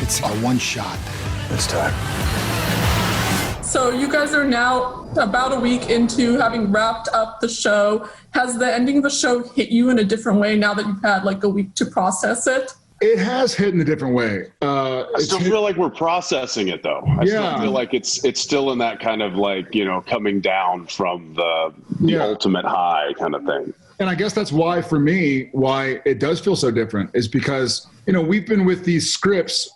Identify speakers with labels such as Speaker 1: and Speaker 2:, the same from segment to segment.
Speaker 1: It's our one shot.
Speaker 2: It's time.
Speaker 3: So you guys are now about a week into having wrapped up the show. Has the ending of the show hit you in a different way now that you've had like a week to process it?
Speaker 4: It has hit in a different way.
Speaker 5: I still feel like we're processing it, though. I still feel like it's still in that kind of like, you know, coming down from the ultimate high kind of thing.
Speaker 4: And I guess that's why, for me, why it does feel so different is because, you know, we've been with these scripts,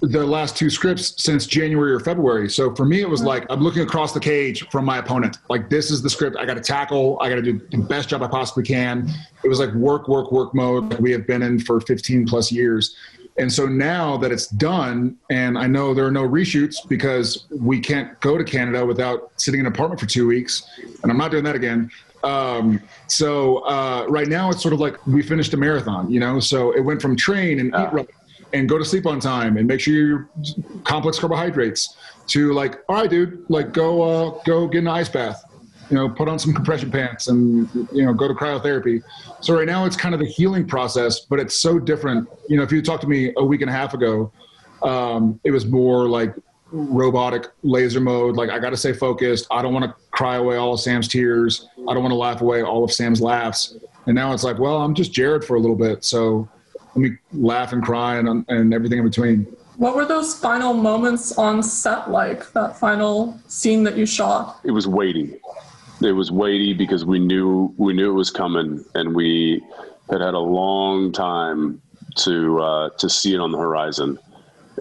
Speaker 4: the last two scripts, since January or February. So for me, it was like I'm looking across the cage from my opponent. Like, this is the script I got to tackle. I got to do the best job I possibly can. It was like work mode that we have been in for 15 plus years. And so now that it's done, and I know there are no reshoots because we can't go to Canada without sitting in an apartment for 2 weeks, and I'm not doing that again. So right now it's sort of like we finished a marathon, you know? So it went from train and eat right and go to sleep on time and make sure you're complex carbohydrates to like, all right, dude, like go get in an ice bath, you know, put on some compression pants and, you know, go to cryotherapy. So right now it's kind of the healing process, but it's so different. You know, if you talked to me a week and a half ago, it was more like robotic laser mode. Like, I got to stay focused. I don't want to cry away all of Sam's tears. I don't want to laugh away all of Sam's laughs. And now it's like, well, I'm just Jared for a little bit. So let me laugh and cry and everything in between.
Speaker 3: What were those final moments on set like, that final scene that you shot?
Speaker 5: It was weighty. It was weighty because we knew it was coming, and we had a long time to see it on the horizon.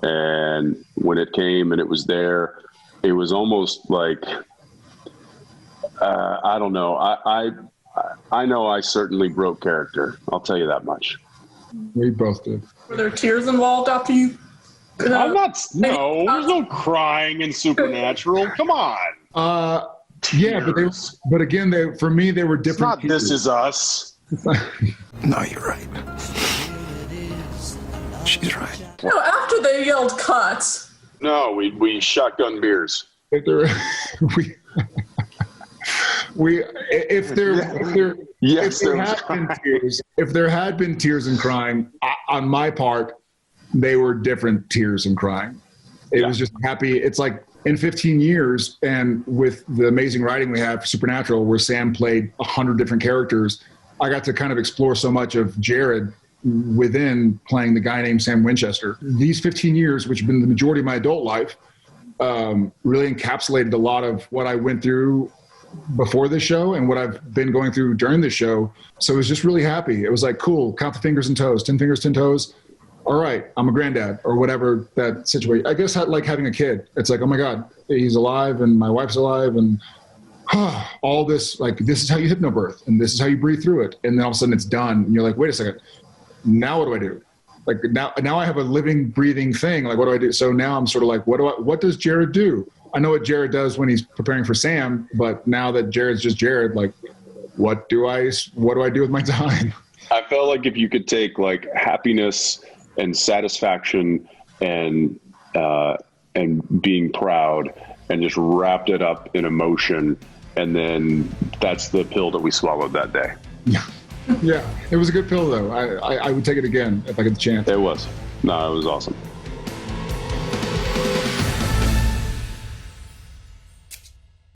Speaker 5: And when it came and it was there, it was almost like, I don't know. I know I certainly broke character. I'll tell you that much.
Speaker 4: We both did.
Speaker 3: Were there tears involved after you?
Speaker 5: I'm not. No, there's no crying in Supernatural. Come on.
Speaker 4: Yeah, but again, for me, they were different.
Speaker 5: It's not This Is Us.
Speaker 2: No, you're right. She's right.
Speaker 3: No, after they yelled cut.
Speaker 5: No, we shotgun beers.
Speaker 4: If there had been tears and crying, on my part, they were different tears and crying. It was just happy. It's like in 15 years, and with the amazing writing we have for Supernatural, where Sam played 100 different characters, I got to kind of explore so much of Jared within playing the guy named Sam Winchester. These 15 years, which have been the majority of my adult life, really encapsulated a lot of what I went through before this show and what I've been going through during this show. So it was just really happy. It was like, cool, count the fingers and toes, 10 fingers, 10 toes. All right, I'm a granddad, or whatever that situation. I guess like having a kid. It's like, oh my God, he's alive and my wife's alive, and all this, like, this is how you hypnobirth and this is how you breathe through it. And then all of a sudden it's done. And you're like, wait a second, now what do I do? Like now I have a living, breathing thing. Like, what do I do? So now I'm sort of like, what does Jared do? I know what Jared does when he's preparing for Sam, but now that Jared's just Jared, like, what do I do with my time?
Speaker 5: I felt like if you could take like happiness and satisfaction and being proud and just wrapped it up in emotion, and then that's the pill that we swallowed that day.
Speaker 4: Yeah, it was a good pill though. I would take it again if I get the chance.
Speaker 5: It was. No, it was awesome.